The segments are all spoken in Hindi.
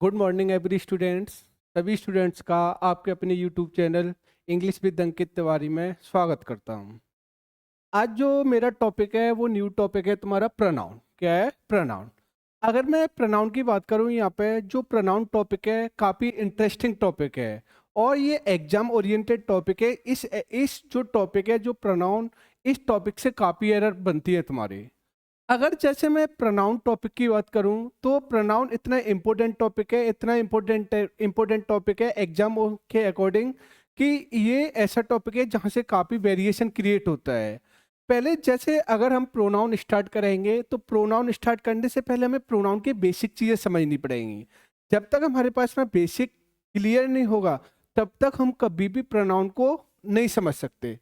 Good morning every students. सभी स्टूडेंट्स का आपके अपने YouTube channel English with Ankit Tiwari में स्वागत करता हूं। आज जो मेरा टॉपिक है वो न्यू टॉपिक है तुम्हारा प्रोनाउन। क्या है? प्रोनाउन। अगर मैं प्रोनाउन की बात करूं, यहाँ पे जो प्रोनाउन टॉपिक है काफ़ी इंटरेस्टिंग टॉपिक है और ये एग्जाम ओरिएंटेड टॉपिक है। इस जो टॉपिक है जो प्रोनाउन, इस टॉपिक से काफ़ी एरर बनती है तुम्हारी। अगर जैसे मैं प्रोनाउन टॉपिक की बात करूं तो प्रोनाउन इतना इम्पोर्टेंट टॉपिक है, इतना इम्पोर्टेंट टॉपिक है एग्जाम के अकॉर्डिंग कि ये ऐसा टॉपिक है जहां से काफ़ी वेरिएशन क्रिएट होता है। पहले जैसे अगर हम प्रोनाउन स्टार्ट करेंगे तो प्रोनाउन स्टार्ट करने से पहले हमें प्रोनाउन की बेसिक चीज़ें समझनी पड़ेंगी। जब तक हमारे पास में बेसिक क्लियर नहीं होगा तब तक हम कभी भी प्रोनाउन को नहीं समझ सकते।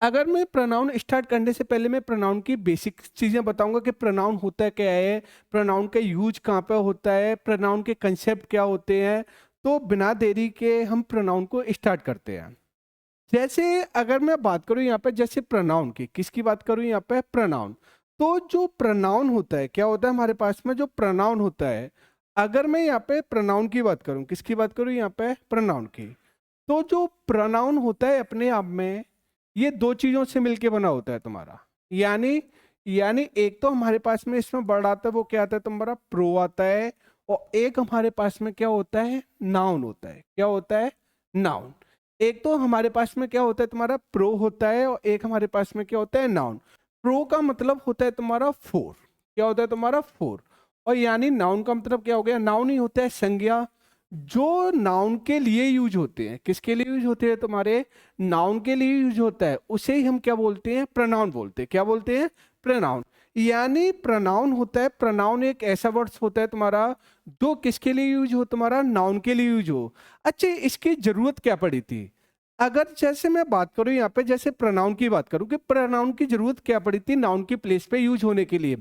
अगर मैं प्रोनाउन स्टार्ट करने से पहले मैं प्रोनाउन की बेसिक चीज़ें बताऊंगा कि प्रोनाउन होता है क्या है, प्रोनाउन का यूज कहाँ पे होता है, प्रोनाउन के कंसेप्ट क्या होते हैं। तो बिना देरी के हम प्रोनाउन को स्टार्ट करते हैं। जैसे अगर मैं बात करूं यहाँ पे जैसे प्रोनाउन की, किसकी बात करूं यहाँ पे? प्रोनाउन। तो जो प्रोनाउन होता है क्या होता है हमारे पास में? जो प्रोनाउन होता है, अगर मैं यहाँ पे प्रोनाउन की बात करूं, किसकी बात करूं यहाँ पे? प्रोनाउन की। तो जो प्रोनाउन होता है अपने आप में ये दो चीजों से मिलके बना होता है तुम्हारा। यानी यानी एक तो हमारे पास में इसमें वर्ड आता है, वो क्या आता है तुम्हारा? प्रो आता है। और एक हमारे पास में क्या होता है? नाउन होता है। क्या होता है? नाउन। एक तो हमारे पास में क्या होता है तुम्हारा? प्रो होता है और एक हमारे पास में क्या होता है? नाउन। प्रो का मतलब होता है तुम्हारा फोर। क्या होता है तुम्हारा? फोर। और यानी नाउन का मतलब क्या हो गया? नाउन ही होता है संज्ञा, जो नाउन के लिए यूज होते हैं। किसके लिए यूज होते हैं तुम्हारे? नाउन के लिए यूज होता है, उसे ही हम क्या बोलते हैं? प्रोनाउन बोलते हैं। क्या बोलते हैं? प्रोनाउन। यानी प्रोनाउन होता है, प्रोनाउन एक ऐसा वर्ड होता है तुम्हारा जो किसके लिए यूज हो? तुम्हारा नाउन के लिए यूज हो। अच्छा, इसकी जरूरत क्या पड़ी थी? अगर जैसे मैं बात करूं यहाँ पे, जैसे प्रोनाउन की बात करूं कि प्रोनाउन की जरूरत क्या पड़ी थी नाउन की प्लेस पे यूज होने के लिए,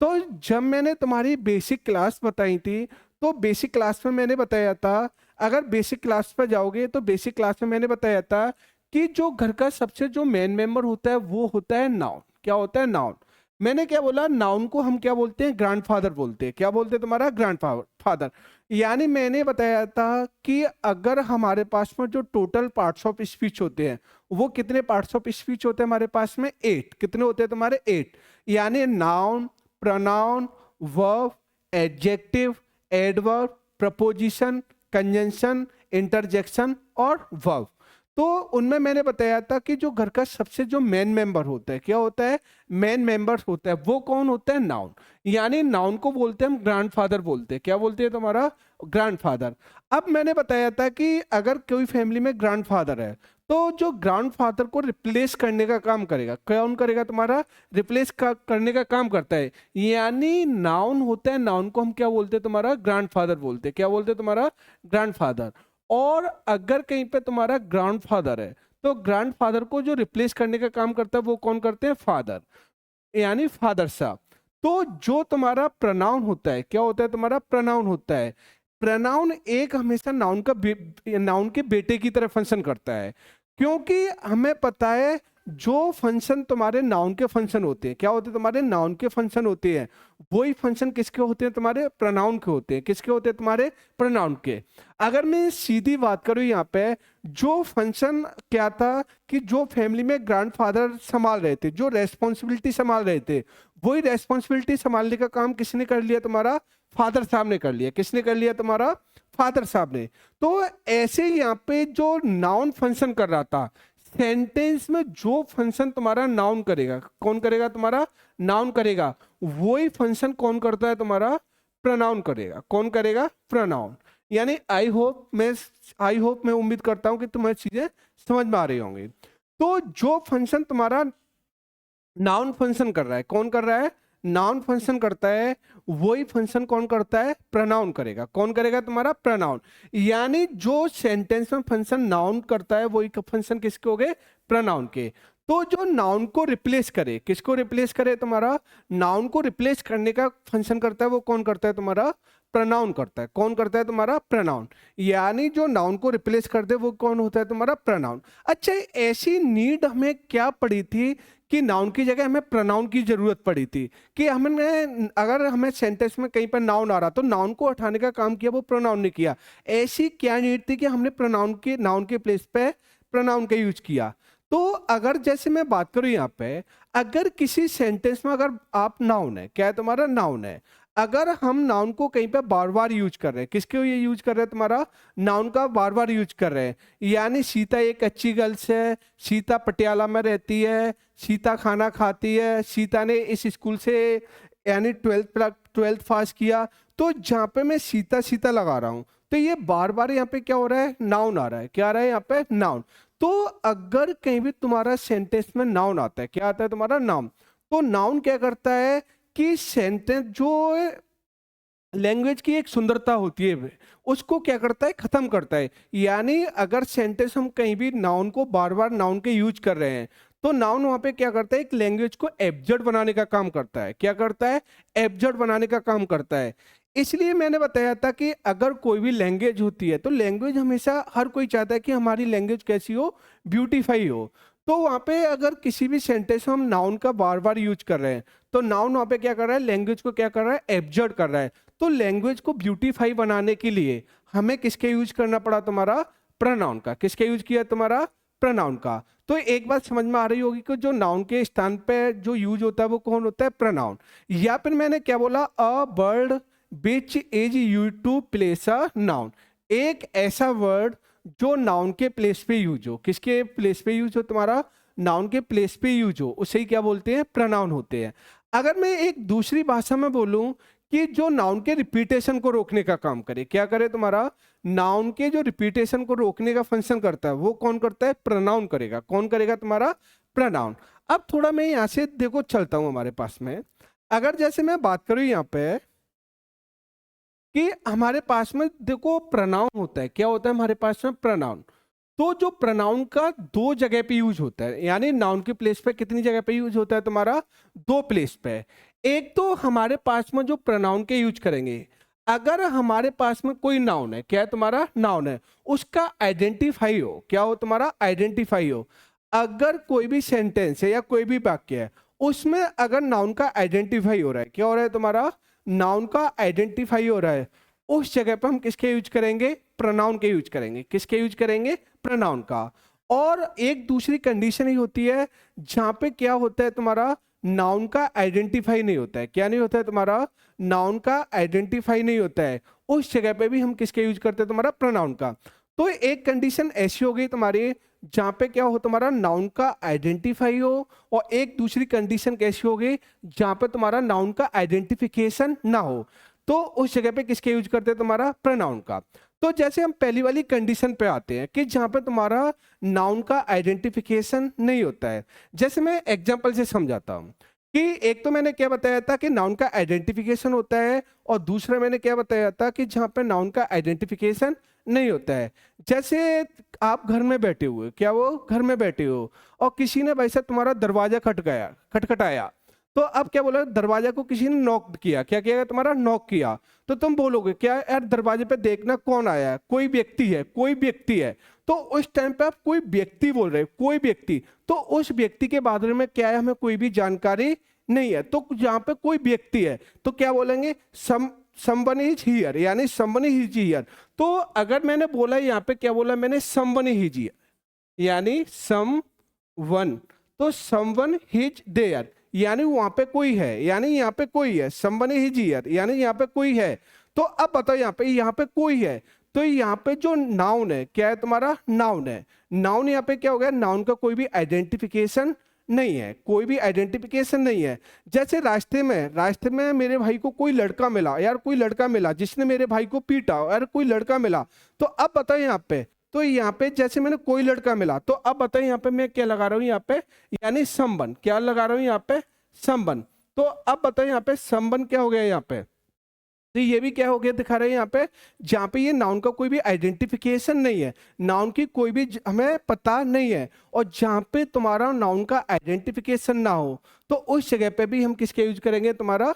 तो जब मैंने तुम्हारी बेसिक क्लास बताई थी तो बेसिक क्लास में मैंने बताया था, अगर बेसिक क्लास पर जाओगे तो बेसिक क्लास में मैंने बताया था कि जो घर का सबसे जो मेन मेंबर होता है वो होता है नाउन। क्या होता है? नाउन। मैंने क्या बोला? नाउन को हम क्या बोलते हैं? ग्रैंडफादर बोलते हैं। क्या बोलते हैं तुम्हारा? ग्रैंडफादर। यानी मैंने बताया था कि अगर हमारे पास में जो टोटल पार्ट्स ऑफ स्पीच होते हैं वो कितने पार्ट्स ऑफ स्पीच होते हैं हमारे पास में? 8। कितने होते हैं तुम्हारे? 8। यानी noun, pronoun, verb, adjective, adverb, preposition, conjunction, interjection और वर्ब। तो उनमें मैंने बताया था कि जो घर का सबसे जो मेन मेंबर होता है, क्या होता है? मेन मेंबर होता है, वो कौन होता है? नाउन। यानी नाउन को बोलते हैं हम ग्रैंडफादर बोलते हैं। क्या बोलते हैं तुम्हारा? ग्रैंडफादर। अब मैंने बताया था कि अगर कोई फैमिली में ग्रैंडफादर है तो जो ग्रैंडफादर को रिप्लेस करने का काम करेगा कौन करेगा? तुम्हारा करने का काम करता है। यानी नाउन होता है, नाउन को हम क्या बोलते हैं? तुम्हारा ग्रैंडफादर बोलते हैं। क्या बोलते हैं? तुम्हारा ग्रैंडफादर। और अगर कहीं पे तुम्हारा ग्रैंडफादर है तो ग्रैंडफादर को जो रिप्लेस करने का काम करता है वो कौन करते हैं? फादर। यानी फादर साहब। तो जो तुम्हारा प्रोनाउन होता है, क्या होता है तुम्हारा? प्रोनाउन होता है। प्रोनाउन एक हमेशा नाउन के बेटे की तरह फंक्शन करता है, क्योंकि हमें पता है जो फंक्शन तुम्हारे नाउन के फंक्शन होते हैं, क्या होते हैं तुम्हारे? नाउन के फंक्शन होते हैं। वही फंक्शन किसके होते हैं? तुम्हारे प्रोनाउन के होते हैं। किसके होते हैं? तुम्हारे प्रोनाउन के। अगर मैं सीधी बात करूं यहाँ पे, जो फंक्शन क्या था कि जो फैमिली में ग्रैंडफादर संभाल रहे थे, जो रेस्पॉन्सिबिलिटी संभाल रहे थे, वही रेस्पॉन्सिबिलिटी संभालने का काम किसने कर लिया? तुम्हारा फादर साहब ने कर लिया। किसने कर लिया? तुम्हारा फादर साहब ने। तो ऐसे यहाँ पे जो नाउन फंक्शन कर रहा था, सेंटेंस में जो फंक्शन तुम्हारा नाउन करेगा, कौन करेगा? तुम्हारा नाउन करेगा। वही फंक्शन कौन करता है? तुम्हारा प्रोनाउन करेगा। कौन करेगा? प्रोनाउन। यानी आई होप मैं उम्मीद करता हूं कि तुम्हें चीजें समझ में आ रही होंगी। तो जो फंक्शन तुम्हारा नाउन फंक्शन कर रहा है, कौन कर रहा है? नाउन फंक्शन करता है। वही फंक्शन कौन करता है? प्रोनाउन करेगा। कौन करेगा? तुम्हारा प्रोनाउन। यानी जो सेंटेंस में फंक्शन नाउन करता है वही फंक्शन किसके हो गए? प्रोनाउन के। तो जो नाउन को रिप्लेस करे, किसको रिप्लेस करे? तुम्हारा नाउन को रिप्लेस करने का फंक्शन करता है वो कौन करता है? तुम्हारा प्रोनाउन करता है। कौन करता है? तुम्हारा प्रोनाउन। यानी जो नाउन को रिप्लेस कर दे वो कौन होता है? तुम्हारा प्रोनाउन। अच्छा, ऐसी नीड हमें क्या पड़ी थी कि नाउन की जगह हमें प्रोनाउन की जरूरत पड़ी थी, कि हमने अगर हमें सेंटेंस में कहीं पर नाउन आ रहा तो नाउन को हटाने का काम किया, वो प्रोनाउन ने किया। ऐसी क्या नीड थी कि हमने प्रोनाउन के नाउन के प्लेस पे प्रोनाउन का यूज किया। तो अगर जैसे मैं बात करूं यहाँ पे, अगर किसी सेंटेंस में अगर आप नाउन है, क्या है तुम्हारा नाउन है, अगर हम नाउन को कहीं पे बार बार यूज कर रहे हैं, किसके ये यूज कर रहे हैं, तुम्हारा नाउन का बार बार यूज कर रहे हैं, यानी सीता एक अच्छी गर्ल्स है, सीता पटियाला में रहती है, सीता खाना खाती है, सीता ने इस स्कूल से यानी ट्वेल्थ पास किया। तो जहाँ पे मैं सीता सीता लगा रहा हूँ तो ये बार बार यहाँ पे क्या हो रहा है, नाउन आ रहा है, क्या आ रहा है यहाँ पे, नाउन। तो अगर कहीं भी तुम्हारा सेंटेंस में नाउन आता है, क्या आता है तुम्हारा, नाउन, तो नाउन क्या करता है कि सेंटेंस जो लैंग्वेज की एक सुंदरता होती है उसको क्या करता है, खत्म करता है। यानी अगर सेंटेंस हम कहीं भी नाउन को बार बार नाउन के यूज कर रहे हैं तो नाउन वहां पे क्या करता है, एक लैंग्वेज को एब्जर्ड बनाने का काम करता है। क्या करता है, एब्जर्ड बनाने का काम करता है। इसलिए मैंने बताया था कि अगर कोई भी लैंग्वेज होती है तो लैंग्वेज हमेशा हर कोई चाहता है कि हमारी लैंग्वेज कैसी हो, ब्यूटीफाई हो। तो वहां पे अगर किसी भी सेंटेंस में हम नाउन का बार बार यूज कर रहे हैं तो नाउन वहां पे क्या कर रहा है, लैंग्वेज को क्या कर रहा है, एब्जर्ड कर रहा है। तो लैंग्वेज को ब्यूटीफाई बनाने के लिए हमें किसके यूज करना पड़ा, तुम्हारा प्रोनाउन का। किसके यूज किया, तुम्हारा प्रोनाउन का। तो एक बात समझ में आ रही होगी कि जो नाउन के स्थान पे जो यूज होता है वो कौन होता है, प्रोनाउन। या फिर मैंने क्या बोला, a word which is use to place a noun, एक ऐसा वर्ड जो नाउन के प्लेस पे यूज हो। किसके प्लेस पे यूज हो, तुम्हारा नाउन के प्लेस पे यूज हो, उसे ही क्या बोलते हैं, प्रोनाउन होते हैं। अगर मैं एक दूसरी भाषा में बोलूं कि जो नाउन के रिपीटेशन को रोकने का काम करे, क्या करे, तुम्हारा नाउन के जो रिपीटेशन को रोकने का फंक्शन करता है वो कौन करता है, प्रोनाउन करेगा। कौन करेगा, तुम्हारा प्रोनाउन। अब थोड़ा मैं यहाँ से देखो चलता हूं हमारे पास में, अगर जैसे मैं बात करूं यहाँ पे कि हमारे पास में देखो प्रोनाउन होता है, क्या होता है हमारे पास में, प्रोनाउन। तो जो प्रोनाउन का दो जगह पे यूज होता है, यानी नाउन के प्लेस पे कितनी जगह पे यूज होता है, तुम्हारा दो प्लेस पे। एक तो हमारे पास में जो प्रोनाउन के यूज करेंगे, अगर हमारे पास में कोई नाउन है, क्या है, तुम्हारा नाउन है, उसका आइडेंटिफाई हो, क्या हो, तुम्हारा आइडेंटिफाई हो। अगर कोई भी सेंटेंस है या कोई भी वाक्य है उसमें अगर नाउन का आइडेंटिफाई हो रहा है, क्या हो रहा है, तुम्हारा नाउन का आइडेंटिफाई हो रहा है, उस जगह पे हम किसके यूज करेंगे, प्रोनाउन के यूज करेंगे। किसके यूज करेंगे, प्रोनाउन का। और एक दूसरी कंडीशन ही होती है जहां पे क्या होता है, तुम्हारा नाउन का आइडेंटिफाई नहीं होता है। क्या नहीं होता है, तुम्हारा नाउन का आइडेंटिफाई नहीं होता है, उस जगह पे भी हम किसके यूज करते हैं, तुम्हारा प्रोनाउन का। तो एक कंडीशन ऐसी हो गई तुम्हारी जहां पे क्या हो, तुम्हारा नाउन का आइडेंटिफाई हो, और एक दूसरी कंडीशन कैसी हो गई जहां पे तुम्हारा नाउन का आइडेंटिफिकेशन ना हो, तो उस जगह पे किसके यूज करते हैं, तुम्हारा प्रोनाउन का। तो जैसे हम पहली वाली कंडीशन पे आते हैं कि जहां पे तुम्हारा नाउन का आइडेंटिफिकेशन नहीं होता है, जैसे मैं एग्जांपल से समझाता हूं कि एक तो मैंने क्या बताया था कि नाउन का आइडेंटिफिकेशन होता है, और दूसरा मैंने क्या बताया था कि जहां पे नाउन का आइडेंटिफिकेशन नहीं होता है। जैसे आप घर में बैठे हुए, क्या वो घर में बैठे हो और किसी ने भाई साहब तुम्हारा दरवाजा खटखटाया, तो अब क्या बोला, दरवाजा को किसी ने नॉक किया, क्या किया, तुम्हारा नॉक किया। तो तुम बोलोगे क्या यार, दरवाजे पे देखना कौन आया है, कोई व्यक्ति है, कोई व्यक्ति है। तो उस टाइम पे आप कोई व्यक्ति बोल रहे हो, कोई व्यक्ति, तो उस व्यक्ति के बारे में क्या है, हमें कोई भी जानकारी नहीं है। तो जहां पे कोई व्यक्ति है तो क्या बोलेंगे, समवन इज हियर, यानी समवन इज हियर। तो अगर मैंने बोला यहाँ पे क्या बोला मैंने, समवन इज हियर, यानी समवन, तो समवन इज देयर, यानी वहां पे कोई है, यानी यहाँ पे कोई है, समवन इज हियर, यानी यहाँ पे कोई है। तो अब बताओ यहाँ पे कोई है, तो यहाँ पे जो नाउन है, क्या है, तुम्हारा नाउन है। नाउन यहाँ पे क्या हो गया, नाउन का कोई भी आइडेंटिफिकेशन नहीं है, कोई भी आइडेंटिफिकेशन नहीं है। जैसे रास्ते में मेरे भाई को कोई लड़का मिला, यार कोई लड़का मिला जिसने मेरे भाई को पीटा, यार कोई लड़का मिला। तो अब बताओ यहाँ पे, तो यहाँ पे जैसे मैंने कोई लड़का मिला, तो अब बताइए यहाँ पे मैं क्या लगा रहा हूँ, यहाँ पे यानी समवन, क्या लगा रहा हूँ यहाँ पे, समवन। तो अब बताइए यहाँ पे समवन क्या हो गया यहाँ पे, तो ये भी क्या हो गया, दिखा रहे हैं यहाँ पे, जहाँ पे ये नाउन का कोई भी आइडेंटिफिकेशन नहीं है, नाउन की कोई भी हमें पता नहीं है, और जहाँ पे तुम्हारा नाउन का आइडेंटिफिकेशन ना हो तो उस जगह पे भी हम किसके यूज करेंगे, तुम्हारा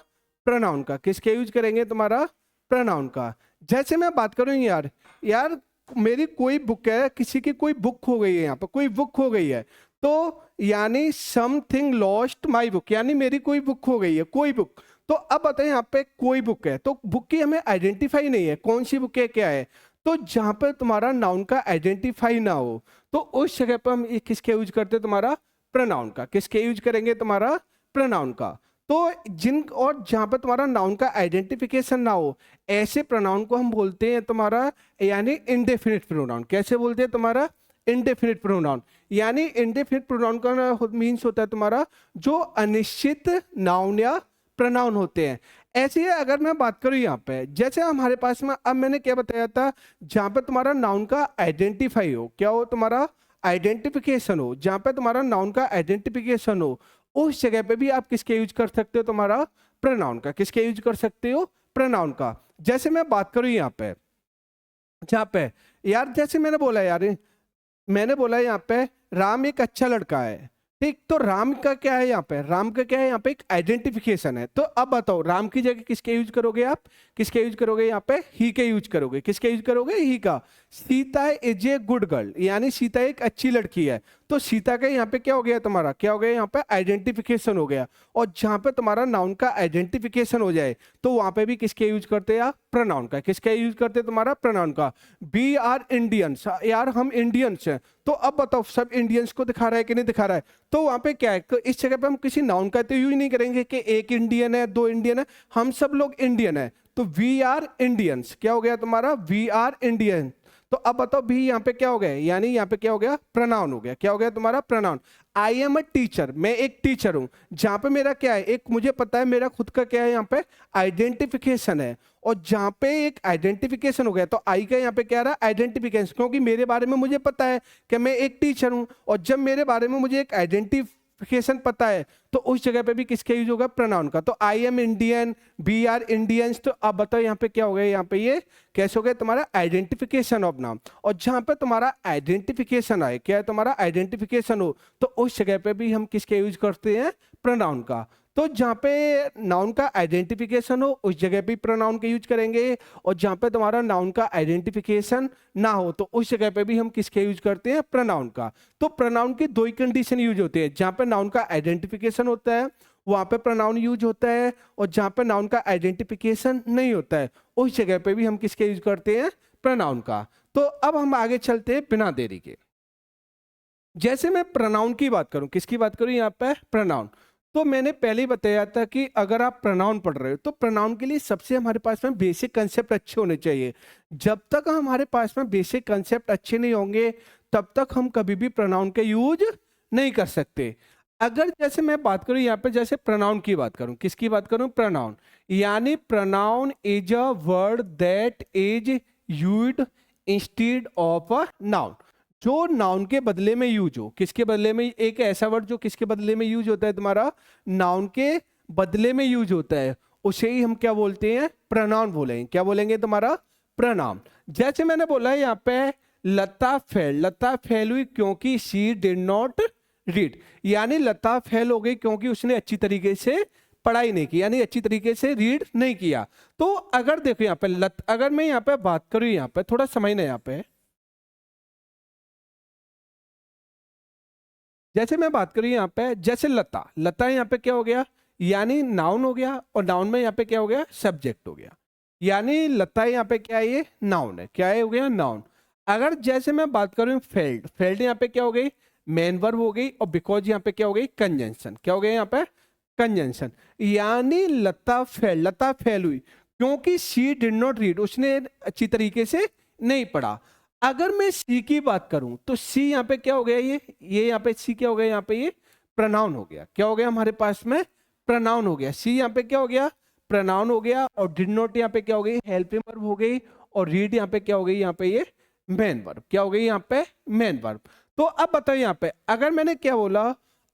प्रोनाउन का। किसके यूज करेंगे, तुम्हारा प्रोनाउन का। जैसे मैं बात करूँ यार मेरी कोई बुक है, किसी की कोई बुक हो गई है, यहाँ पर कोई बुक हो गई है, तो यानी समथिंग लॉस्ट माई बुक, यानी मेरी कोई बुक खो गई है, कोई बुक। तो अब बताइए यहाँ पे कोई बुक है, तो बुक की हमें आइडेंटिफाई नहीं है, कौन सी बुक है क्या है। तो जहां पे तुम्हारा नाउन का आइडेंटिफाई ना हो तो उस जगह पे हम किसके यूज करते हैं, तुम्हारा प्रोनाउन का। किसके यूज करेंगे, तुम्हारा प्रोनाउन का। तो जिन और जहां पे तुम्हारा नाउन का आइडेंटिफिकेशन ना हो ऐसे प्रोनाउन को हम बोलते हैं तुम्हारा यानी इंडेफिनिट प्रोनाउन। कैसे बोलते हैं, तुम्हारा इंडेफिनिट प्रोनाउन। यानी इंडेफिनिट प्रोनाउन का मीन्स होता है तुम्हारा जो अनिश्चित नाउन या प्रोनाउन होते हैं। ऐसे ही अगर मैं बात करूं यहाँ पे, जैसे हमारे पास में अब मैंने क्या बताया था, जहां पे तुम्हारा नाउन का आइडेंटिफाई हो, क्या हो, तुम्हारा आइडेंटिफिकेशन हो, जहां पे तुम्हारा नाउन का आइडेंटिफिकेशन हो उस जगह पे भी आप किसके यूज कर सकते हो, तुम्हारा प्रोनाउन का। किसके यूज कर सकते हो, प्रोनाउन का। जैसे मैं बात करूं यहाँ पे, जहाँ पे यार जैसे मैंने बोला यार, मैंने बोला यहाँ पे राम एक अच्छा लड़का है, ठीक। तो राम का क्या है यहाँ पे, राम का क्या है यहाँ पे, एक आइडेंटिफिकेशन है। तो अब बताओ राम की जगह किसके यूज करोगे आप, किसके यूज करोगे यहाँ पे, ही के यूज करोगे। किसके यूज करोगे, ही का। Sita is a good girl, यानी सीता एक अच्छी लड़की है। तो सीता का यहाँ पे क्या हो गया, तुम्हारा क्या हो गया, यहाँ पे आइडेंटिफिकेशन हो गया। और जहां पे तुम्हारा नाउन का आइडेंटिफिकेशन हो जाए तो वहां पे भी किसके यूज करते हैं, प्रोनाउन का। किसके यूज करते हैं, तुम्हारा प्रोनाउन का। वी आर इंडियंस, यार हम इंडियंस हैं। तो अब बताओ सब इंडियंस को दिखा रहा है कि नहीं दिखा रहा है। तो वहां पे क्या है, तो इस जगह पे हम किसी नाउन का तो यूज नहीं करेंगे कि एक इंडियन है, दो इंडियन है, हम सब लोग इंडियन है। तो वी आर इंडियंस, क्या हो गया तुम्हारा, वी आर इंडियन। तो अब बताओ भी यहाँ पे क्या हो गया, यानी यहाँ पे क्या हो गया, प्रोनाउन हो गया। क्या हो गया तुम्हारा, pronoun. I am a teacher, मैं एक टीचर हूं, जहां पे मेरा क्या है, एक मुझे पता है मेरा खुद का क्या है यहाँ पे आइडेंटिफिकेशन है। और जहां पे एक आइडेंटिफिकेशन हो गया तो आई का यहाँ पे क्या रहा, आइडेंटिफिकेशन, क्योंकि मेरे बारे में मुझे पता है कि मैं एक टीचर हूं। और जब मेरे बारे में मुझे एक आइडेंटिफिकेशन पता है तो उस जगह पे भी किसका यूज होगा, प्रोनाउन का। तो I am Indian, we are Indians. तो अब बताओ यहाँ पे क्या हो गया, यहाँ पे ये कैसे हो गया तुम्हारा आइडेंटिफिकेशन ऑफ नाउन। और जहां पे तुम्हारा आइडेंटिफिकेशन आए, क्या है तुम्हारा आइडेंटिफिकेशन हो, तो उस जगह पे भी हम किसके यूज करते हैं, प्रोनाउन का। तो जहां पे नाउन का आइडेंटिफिकेशन हो उस जगह भी प्रोनाउन का यूज करेंगे। और जहां पे तुम्हारा नाउन का आइडेंटिफिकेशन ना हो तो उस जगह पे भी हम किसके यूज करते हैं, प्रोनाउन का। तो प्रोनाउन की दो ही कंडीशन यूज होती है, जहां पे नाउन का आइडेंटिफिकेशन होता है वहां पे प्रोनाउन यूज होता है, और जहां पे नाउन का आइडेंटिफिकेशन नहीं होता है उस जगह पे भी हम किसके यूज करते हैं, प्रोनाउन का। तो अब हम आगे चलते हैं बिना देरी के। जैसे मैं प्रोनाउन की बात करूं, किसकी बात करूं यहाँ पे, प्रोनाउन। तो मैंने पहले ही बताया था कि अगर आप प्रोनाउन पढ़ रहे हो तो प्रोनाउन के लिए सबसे हमारे पास में बेसिक कंसेप्ट अच्छे होने चाहिए। जब तक हमारे पास में बेसिक कंसेप्ट अच्छे नहीं होंगे तब तक हम कभी भी प्रोनाउन का यूज नहीं कर सकते। अगर जैसे मैं बात करूं यहाँ पे, जैसे प्रोनाउन की बात करूं, किसकी बात करूं, प्रोनाउन। यानी pronoun is a word that is used instead of a noun, जो नाउन के बदले में यूज हो। किसके बदले में, एक ऐसा वर्ड जो किसके बदले में यूज होता है, तुम्हारा नाउन के बदले में यूज होता है, उसे ही हम क्या बोलते हैं, प्रोनाउन बोलेंगे। क्या बोलेंगे, तुम्हारा प्रोनाउन। जैसे मैंने बोला है यहाँ पे लता फेल, लता फेल हुई क्योंकि शी डिड नॉट रीड, यानी लता फेल हो गई क्योंकि उसने अच्छी तरीके से पढ़ाई नहीं की, यानी अच्छी तरीके से रीड नहीं किया। तो अगर देखो यहाँ पे अगर मैं यहाँ पे बात करूँ, यहाँ पे थोड़ा समय ना, यहाँ पे जैसे मैं बात करूँ यहाँ पे, जैसे लता, लता यहाँ पे क्या हो गया, यानी नाउन हो गया, और नाउन में यहाँ पे क्या हो गया, सब्जेक्ट हो गया। यानी लता यहाँ पे क्या है, ये नाउन है, क्या है, हो गया नाउन। अगर जैसे मैं बात करूँ फेल्ड, फेल्ड यहाँ पे क्या हो गई, मेन वर्ब हो गई, और बिकॉज यहाँ पे क्या हो गई, कंजंक्शन। क्या हो गया यहाँ पे, कंजंक्शन। यानी लता फेल, लता फेल हुई क्योंकि शी डिड नॉट रीड, उसने अच्छी तरीके से नहीं पढ़ा। अगर मैं सी की बात करूं तो सी यहाँ पे क्या हो गया, ये यहाँ पे सी क्या हो गया, यहाँ पे ये प्रोनाउन हो गया। क्या हो गया हमारे पास में, प्रोनाउन हो गया। सी यहाँ पे क्या हो गया, प्रोनाउन हो गया। और डिड नॉट यहाँ पे क्या हो गई, हेल्पिंग वर्ब हो गई। और रीड यहाँ पे क्या हो गई, यहाँ पे ये मेन वर्ब। क्या हो गई यहाँ पे, मेन वर्ब। तो अब बताओ यहाँ पे अगर मैंने क्या बोला,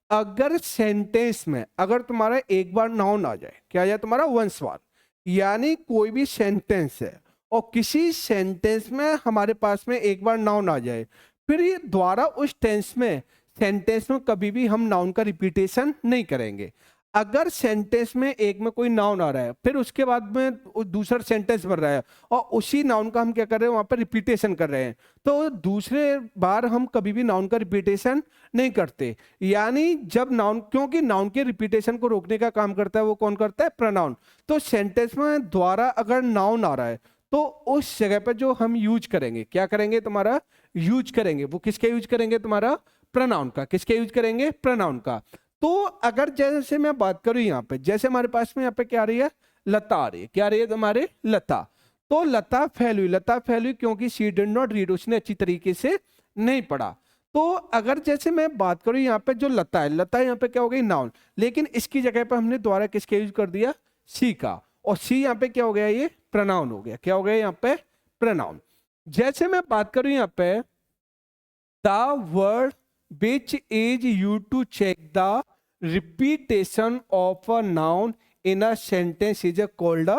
अगर सेंटेंस में अगर तुम्हारा एक बार नाउन आ जाए, क्या आ जाए तुम्हारा, वंस बार, यानी कोई भी सेंटेंस है और किसी सेंटेंस में हमारे पास में एक बार नाउन आ जाए, फिर ये द्वारा उस टेंस में सेंटेंस में कभी भी हम नाउन का रिपीटेशन नहीं करेंगे। अगर सेंटेंस में एक में कोई नाउन आ रहा है, फिर उसके बाद में दूसरा सेंटेंस बन रहा है और उसी नाउन का हम क्या कर रहे हैं, वहां पर रिपीटेशन कर रहे हैं, तो दूसरे बार हम कभी भी नाउन का रिपीटेशन नहीं करते। यानी जब नाउन, क्योंकि नाउन के रिपीटेशन को रोकने का काम करता है वो कौन करता है, प्रोनाउन। तो सेंटेंस में द्वारा अगर नाउन आ रहा है तो उस जगह पर जो हम यूज करेंगे, क्या करेंगे, तुम्हारा यूज करेंगे, वो किसके यूज करेंगे, तुम्हारा प्रोनाउन का। किसके यूज करेंगे, प्रोनाउन का। तो अगर जैसे मैं बात करूं यहाँ पे, जैसे हमारे पास में यहाँ पे क्या आ रही है, लता आ रही है। क्या आ रही है तुम्हारे, लता। तो लता फेल हुई, लता फेल हुई क्योंकि शी डिड नॉट रीड, उसने अच्छी तरीके से नहीं पढ़ा। तो अगर जैसे मैं बात करूं यहाँ पे, जो लता है, लता यहाँ पे क्या हो गई, नाउन, लेकिन इसकी जगह पे हमने द्वारा किसके यूज कर दिया, सी का, और सी यहाँ पे क्या हो गया, ये प्रोनाउन हो गया। क्या हो गया यहाँ पे, प्रोनाउन। जैसे मैं बात करूं यहाँ पे, the word which is used to check the repetition of a noun in a sentence is called a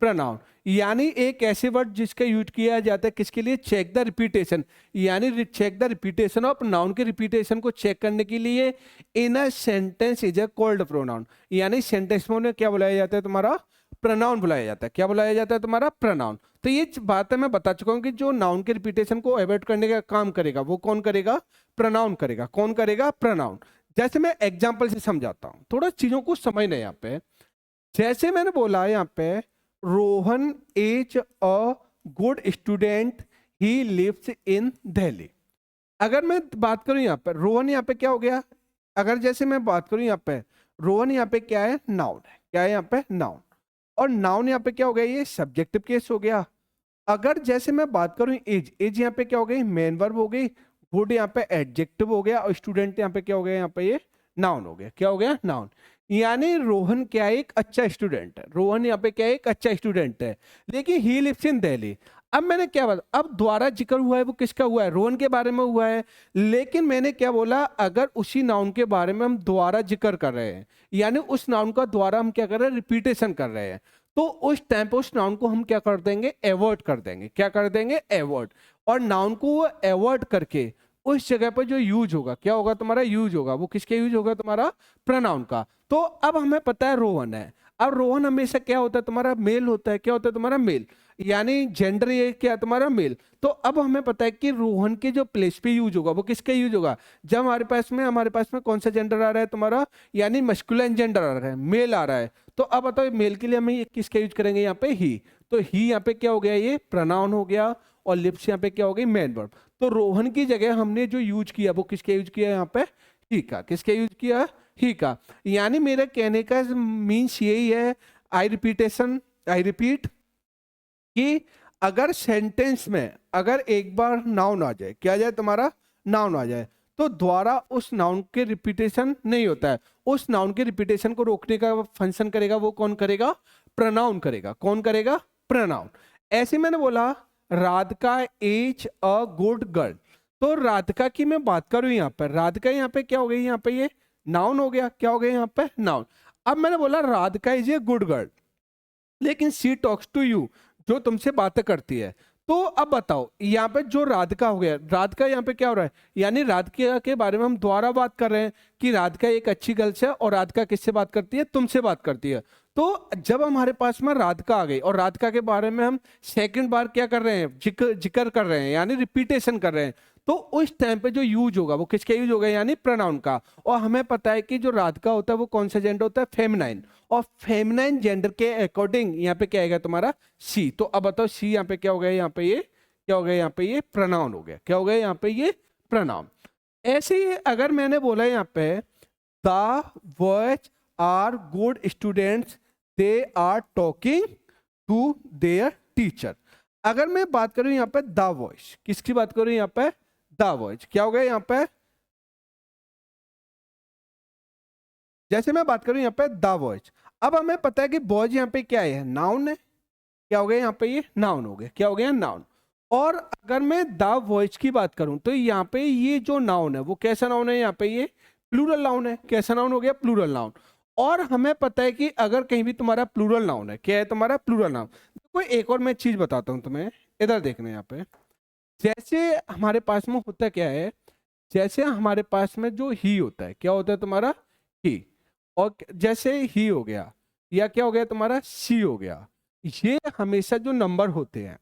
pronoun। यानी एक ऐसे वर्ड जिसका यूज किया जाता है किसके लिए, चेक द रिपीटेशन, यानी check the repetition of noun के रिपीटेशन को चेक करने के लिए in a sentence is a called pronoun. यानी सेंटेंस में उन्हें क्या बुलाया जाता है, तुम्हारा प्रोनाउन बुलाया जाता है। क्या बुलाया जाता है, तुम्हारा प्रोनाउन। तो ये बात है, मैं बता चुका हूं कि जो नाउन के रिपीटेशन को अवॉइड करने का काम करेगा वो कौन करेगा, प्रोनाउन करेगा। कौन करेगा, प्रोनाउन। जैसे मैं एग्जांपल से समझाता हूं, थोड़ा चीजों को समझना यहाँ पे। जैसे मैंने बोला यहाँ पे, Rohan is a good student, he lives in Delhi. अगर मैं बात करूं यहाँ पर, रोहन यहाँ पे क्या हो गया, अगर जैसे मैं बात करूं यहाँ पे, रोहन यहाँ पे क्या है, नाउन है। क्या है यहाँ पे, नाउन। और नाउन यहाँ पे क्या हो गया, ये सब्जेक्टिव केस हो गया। अगर जैसे मैं बात करूं एज, एज यहाँ पे क्या हो गई, मेन वर्ब हो गई। गुड यहाँ पे एडजेक्टिव हो गया, और स्टूडेंट यहाँ पे क्या हो गया, यहाँ पे ये नाउन हो गया। क्या हो गया, नाउन। यानी रोहन क्या है, एक अच्छा स्टूडेंट है। रोहन यहाँ पे क्या है, एक अच्छा स्टूडेंट है, लेकिन ही लिव्स इन दिल्ली। अब मैंने क्या बोला, अब द्वारा जिक्र हुआ है वो किसका हुआ है, रोहन के बारे में हुआ है। लेकिन मैंने क्या बोला, अगर उसी नाउन के बारे में हम द्वारा जिक्र कर रहे हैं, यानी उस नाउन का द्वारा हम क्या कर रहे हैं, रिपीटेशन कर रहे हैं, तो उस टाइम पे उस नाउन को हम क्या कर देंगे, एवॉर्ड कर देंगे। क्या कर देंगे, एवॉर्ड। और नाउन को वो एवॉर्ड करके उस जगह पर जो यूज होगा, क्या होगा, तुम्हारा यूज होगा, वो किसके यूज होगा, तुम्हारा प्रोनाउन का। तो अब हमें पता है रोहन है। अब रोहन हमेशा क्या होता है, तुम्हारा मेल होता है। क्या होता है, तुम्हारा मेल, यानी जेंडर ये क्या है, तुम्हारा मेल। तो अब हमें पता है कि रोहन के जो प्लेस पे यूज होगा वो किसका यूज होगा, जब हमारे पास में कौन सा जेंडर आ रहा है, तुम्हारा यानी मस्कुलाइन जेंडर आ रहा है, मेल आ रहा है। तो अब बताओ मेल के लिए हम ये किसका यूज करेंगे, यहाँ पे ही। तो ही यहाँ पे क्या हो गया, ये प्रोनाउन हो गया, और लिप्स यहाँ पे क्या हो गई, मेन वर्ब। तो रोहन की जगह हमने जो यूज किया वो किसके यूज किया, यहाँ पे ही का। किसके यूज किया, ही का। यानी मेरा कहने का मीन्स यही है, आई रिपीट, कि अगर सेंटेंस में अगर एक बार नाउन आ जाए, क्या आ जाए, तुम्हारा नाउन आ जाए, तो द्वारा उस नाउन के रिपीटेशन नहीं होता है। उस नाउन के रिपीटेशन को रोकने का फंक्शन करेगा वो कौन करेगा, प्रोनाउन करेगा। कौन करेगा, प्रोनाउन। ऐसे मैंने बोला, Radhika is a good girl. तो राधिका की मैं बात करूं यहाँ पर, राधिका यहाँ पे क्या हो गई, यहाँ पे ये नाउन हो गया। क्या हो गया, यहाँ पे नाउन। अब मैंने बोला Radhika is a good girl, लेकिन सी टॉक्स टू यू, जो तुमसे बातें करती है। तो अब बताओ यहाँ पे जो राधिका हो गया, राधिका यहाँ पे क्या हो रहा है, यानी राधिका के बारे में हम दोबारा बात कर रहे हैं कि राधिका एक अच्छी गर्ल्स है, और राधिका किससे बात करती है, तुमसे बात करती है। तो जब हमारे पास में राधिका आ गई और राधिका के बारे में हम सेकंड बार क्या कर रहे हैं, जिक्र कर रहे हैं, यानी रिपीटेशन कर रहे हैं, तो उस टाइम पे जो यूज होगा वो किसका यूज होगा, यानी प्रोनाउन का। और हमें पता है कि जो राधिका होता है वो कौन सा जेंडर होता है, फेमिनाइन। और फेमिनाइन जेंडर के अकॉर्डिंग यहाँ पे क्या आएगा, तुम्हारा सी। तो अब बताओ सी यहाँ पे क्या हो गया, यहाँ पे ये क्या हो गया, यहाँ पे ये प्रोनाउन हो गया। क्या हो गया, यहाँ पे ये प्रोनाउन। ऐसे ही अगर मैंने बोला यहाँ पे, the boys are good students, they are talking to their teacher. अगर मैं बात करूं यहाँ पे द वॉइस, किसकी बात करूं यहाँ पे, द वॉइस। क्या हो गया यहाँ पे, जैसे मैं बात करूं यहाँ पे द वॉइस। अब हमें पता है कि बॉयज यहाँ पे क्या है, नाउन है। क्या हो गया यहाँ पे, ये नाउन हो गया। क्या हो गया, नाउन। और अगर मैं द वॉइस की बात करूं तो यहाँ पे ये जो नाउन है वो कैसा नाउन है, यहाँ पे ये प्लूरल नाउन है। कैसा नाउन हो गया, प्लूरल नाउन। और हमें पता है कि अगर कहीं भी तुम्हारा प्लूरल नाउन है, क्या है तुम्हारा, प्लूरल नाउन। कोई एक और मैं चीज बताता हूँ तुम्हें, इधर देखना यहाँ पे। जैसे हमारे पास में होता क्या है, जैसे हमारे पास में जो ही होता है, क्या होता है तुम्हारा, ही। और जैसे ही हो गया या क्या हो गया तुम्हारा सी हो गया, ये हमेशा जो नंबर होते हैं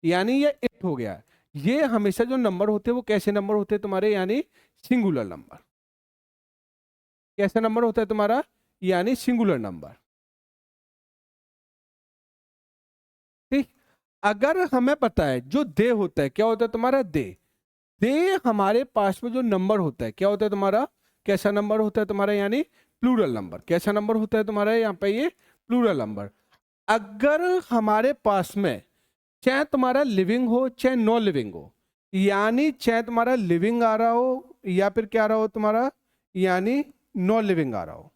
यानी ये इट हो गया, ये हमेशा जो नंबर होते हैं वो कैसे नंबर होते हैं तुम्हारे, यानी सिंगुलर नंबर। कैसा नंबर होता है तुम्हारा, यानी सिंगुलर नंबर। ठीक, अगर हमें पता है जो दे होता है क्या होता है तुम्हारा, दे। दे हमारे पास में जो नंबर होता है क्या होता है तुम्हारा, कैसा नंबर होता है तुम्हारा, यानी प्लूरल नंबर। कैसा नंबर होता है तुम्हारा यहाँ पे, ये प्लूरल नंबर। अगर हमारे पास में चाहे तुम्हारा लिविंग हो चाहे नॉन लिविंग हो, यानी चाहे तुम्हारा लिविंग आ रहा हो या फिर क्या आ रहा हो तुम्हारा, यानी नॉन लिविंग आ रहा हो,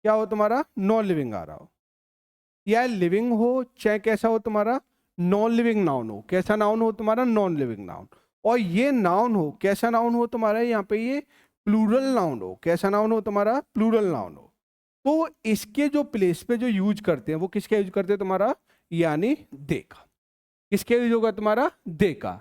क्या हो तुम्हारा नॉन लिविंग आ रहा हो, या लिविंग हो चाहे कैसा हो तुम्हारा नॉन लिविंग नाउन हो, कैसा नाउन हो तुम्हारा नॉन लिविंग नाउन। और ये नाउन हो, कैसा नाउन हो तुम्हारा यहाँ पे, ये प्लूरल नाउन हो, कैसा नाउन हो तुम्हारा प्लूरल नाउन हो। तो इसके जो प्लेस पे जो यूज करते हैं वो किसका यूज करते हैं तुम्हारा, यानी दे का। किसके यूज होगा तुम्हारा, दे का।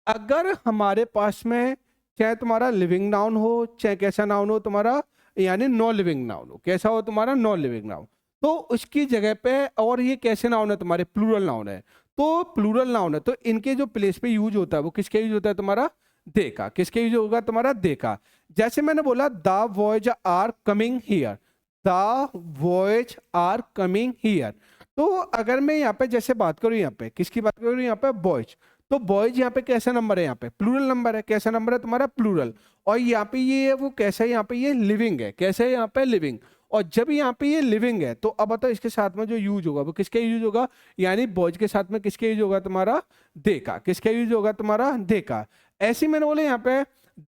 अगर हमारे पास में चाहे तुम्हारा लिविंग नाउन हो चाहे कैसा नाउन हो तुम्हारा, यानी नॉन लिविंग नाउन हो, कैसा हो तुम्हारा नॉन लिविंग नाउन, तो उसकी जगह पे, और ये कैसे नाउन है तुम्हारे, प्लूरल नाउन है, तो प्लूरल नाउन है तो इनके जो प्लेस पे यूज होता है वो किसके यूज होता है तुम्हारा, दे का। किसके यूज होगा तुम्हारा, दे का। जैसे मैंने बोला the boys are coming here, the boys are coming here. तो अगर मैं यहाँ पे जैसे बात करूँ, यहाँ पे किसकी बात करूँ, यहाँ पे बॉयज, तो बॉयज यहाँ पे कैसा नंबर है, यहाँ पे प्लूरल नंबर है, कैसा नंबर है तुम्हारा प्लूरल। और यहाँ पे ये है वो कैसा है, यहाँ पे ये लिविंग है, कैसे है यहाँ पे लिविंग। और जब यहाँ पे ये लिविंग है तो अब बताओ इसके साथ में जो यूज होगा वो किसके यूज होगा, यानी बॉयज के साथ में किसके यूज होगा तुम्हारा, दे का। किसके यूज होगा तुम्हारा, दे का। ऐसे ही मैंने बोला यहाँ पे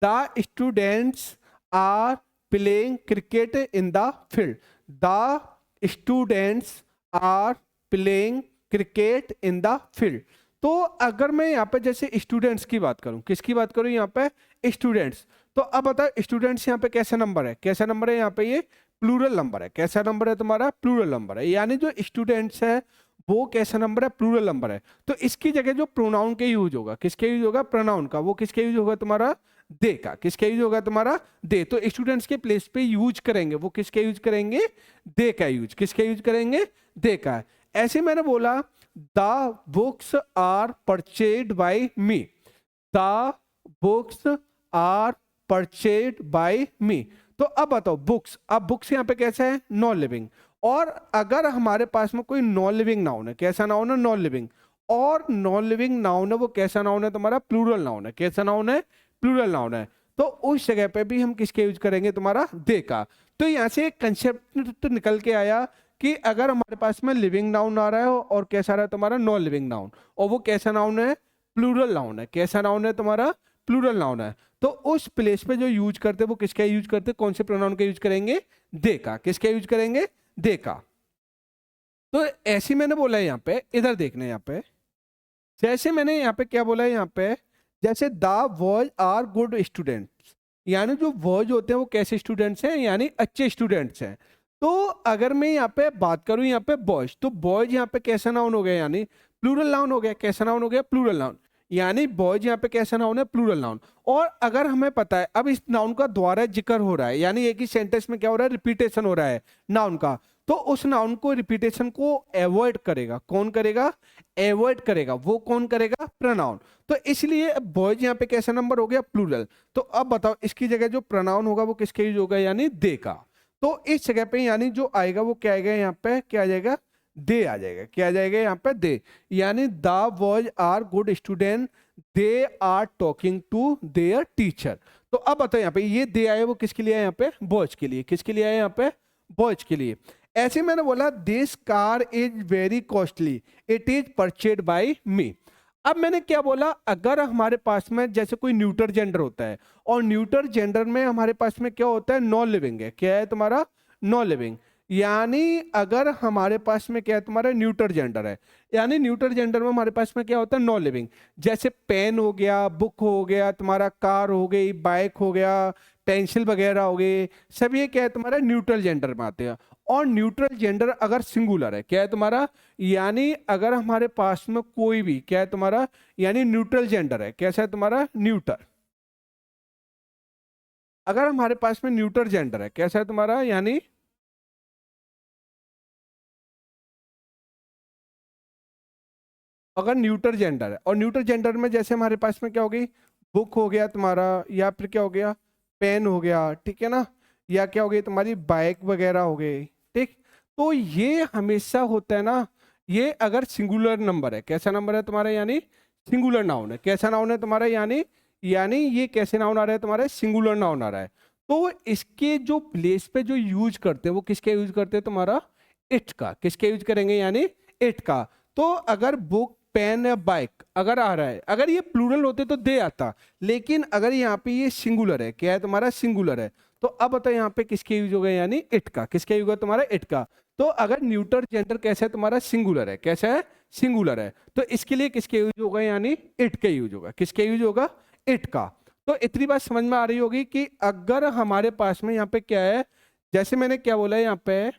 the students are playing cricket in the field, the students are playing cricket in the field. तो अगर मैं यहाँ पे जैसे स्टूडेंट्स की बात करूं, किसकी बात करूं यहाँ पे, स्टूडेंट्स, तो अब बताओ स्टूडेंट्स यहाँ पे कैसा नंबर है, कैसा नंबर है यहाँ पे, ये प्लूरल नंबर है। कैसा नंबर है तुम्हारा, प्लूरल नंबर है, यानी जो स्टूडेंट्स है वो कैसा नंबर है, प्लूरल नंबर है। तो इसकी जगह जो प्रोनाउन के यूज होगा, किसके यूज होगा, प्रोनाउन का, वो किसके यूज होगा तुम्हारा, दे का। किसके यूज होगा तुम्हारा, दे। तो स्टूडेंट्स के प्लेस पे यूज करेंगे वो किसके यूज करेंगे, दे का यूज। किसके यूज करेंगे, दे का। ऐसे मैंने बोला the books are purchased by me, the books are purchased by me. तो अब बताओ बुक्स, अब बुक्स यहाँ पे कैसा है, नॉन लिविंग। और अगर हमारे पास में कोई नॉन लिविंग नाउन है, कैसा नाउन है, नॉन लिविंग, और नॉन लिविंग नाउन है वो कैसा नाउन है तुम्हारा, प्लूरल नाउन है। कैसा नाउन है, प्लूरल नाउन है। तो उस जगह पे भी हम किसके यूज करेंगे तुम्हारा, दे का। तो यहाँ से एक कंसेप्ट निकल के आया कि अगर हमारे पास में लिविंग नाउन आ रहा है और कैसा रहा है तुम्हारा नॉन लिविंग नाउन, और वो कैसा नाउन है, प्लूरल नाउन है। कैसा नाउन है तुम्हारा, प्लूरल नाउन है। तो उस प्लेस पे जो यूज करते वो किसका यूज करते, कौन से प्रोनाउन का यूज करेंगे, दे का। किसका यूज करेंगे, दे का। तो ऐसे मैंने बोला है यहाँ पे, इधर देखना है यहाँ पे, जैसे मैंने यहाँ पे क्या बोला है यहाँ पे, जैसे the boys are good students, यानी जो बॉयज होते हैं वो कैसे स्टूडेंट्स हैं, यानी अच्छे स्टूडेंट्स हैं। तो अगर मैं यहाँ पे बात करूँ यहाँ पे बॉयज, तो बॉयज यहाँ पे कैसा नाउन हो गया, यानी प्लूरल नाउन हो गया। कैसा नाउन हो गया, प्लूरल नाउन, यानी बॉयज यहाँ पे कैसा नाउन है, प्लूरल नाउन। और अगर हमें पता है अब इस नाउन का दोबारा जिक्र हो रहा है, यानी एक ही सेंटेंस में क्या हो रहा है, रिपीटेशन हो रहा है नाउन का, तो उस नाउन को रिपीटेशन को अवॉइड करेगा, कौन करेगा, अवॉइड करेगा, वो कौन करेगा, प्रोनाउन। तो इसलिए बॉयज यहाँ पे कैसा नंबर हो गया, प्लूरल। तो अब बताओ इसकी जगह जो प्रोनाउन होगा वो किसके यूज होगा, यानी दे का। तो इस जगह पे यानी जो आएगा वो क्या आएगा, यहाँ पे क्या आ जाएगा, दे आ जाएगा। क्या आ जाएगा यहाँ पे, दे। यानी the boys are good student, they are talking to their teacher. तो अब बताओ यहाँ पे ये दे आया वो किसके लिए आया, यहाँ पे बॉयज के लिए। किसके लिए आया, यहाँ पे बॉयज के लिए। ऐसे मैंने बोला this car is very costly, it is purchased by me. अब मैंने क्या बोला, अगर हमारे पास में जैसे कोई न्यूटर जेंडर होता है, और न्यूटर जेंडर में हमारे पास में क्या होता है, नॉन लिविंग है। क्या है तुम्हारा, नॉन लिविंग। यानी अगर हमारे पास में क्या है तुम्हारा, न्यूटर जेंडर है, यानी न्यूटर जेंडर में हमारे पास में क्या होता है, नॉन लिविंग। जैसे पेन हो गया, बुक हो गया, तुम्हारा कार हो गई, बाइक हो गया, पेंसिल वगैरह हो गए, सब ये क्या है तुम्हारा न्यूट्रल जेंडर में आते हैं। और न्यूट्रल जेंडर अगर सिंगुलर है, क्या है तुम्हारा, यानी अगर हमारे पास में कोई भी क्या है तुम्हारा, यानी न्यूट्रल जेंडर है, कैसा है तुम्हारा, न्यूटर। अगर हमारे पास में न्यूट्रल जेंडर है, कैसा है तुम्हारा, यानी अगर न्यूटर जेंडर है, और न्यूटर जेंडर में जैसे हमारे पास में क्या हो गई, बुक हो गया तुम्हारा, या फिर क्या हो गया, पेन हो गया, ठीक है ना, या क्या हो गई तुम्हारी बाइक वगैरह हो गई, ठीक। तो ये हमेशा होता है ना, ये अगर सिंगुलर नंबर है, कैसा नंबर है तुम्हारा, यानी सिंगुलर नाउन है, कैसा नाउन है तुम्हारा, यानी यानी ये कैसे नाउन आ रहा है तुम्हारा, सिंगुलर नाउन आ रहा है। तो इसके जो प्लेस पे जो यूज करते हैं वो किसके यूज करते हैं तुम्हारा, इट का, किसके यूज करेंगे, यानी इट का। तो अगर बुक पेन या बाइक अगर आ रहा है, अगर ये प्लूरल होते तो दे आता, लेकिन अगर यहाँ पे ये सिंगुलर है, क्या है तुम्हारा, सिंगुलर है, तो अब बताओ यहाँ पे किसके यूज होगा, यानी इट का, किसके यूज होगा तुम्हारा, इट का। तो अगर न्यूटर जेंडर कैसा है तुम्हारा, सिंगुलर है, कैसा है, सिंगुलर है, तो इसके लिए किसके यूज होगा, यानी इट के यूज होगा, किसके यूज होगा, इट का। तो इतनी बात समझ में आ रही होगी कि अगर हमारे पास में यहाँ पे क्या है, जैसे मैंने क्या बोला यहाँ पे,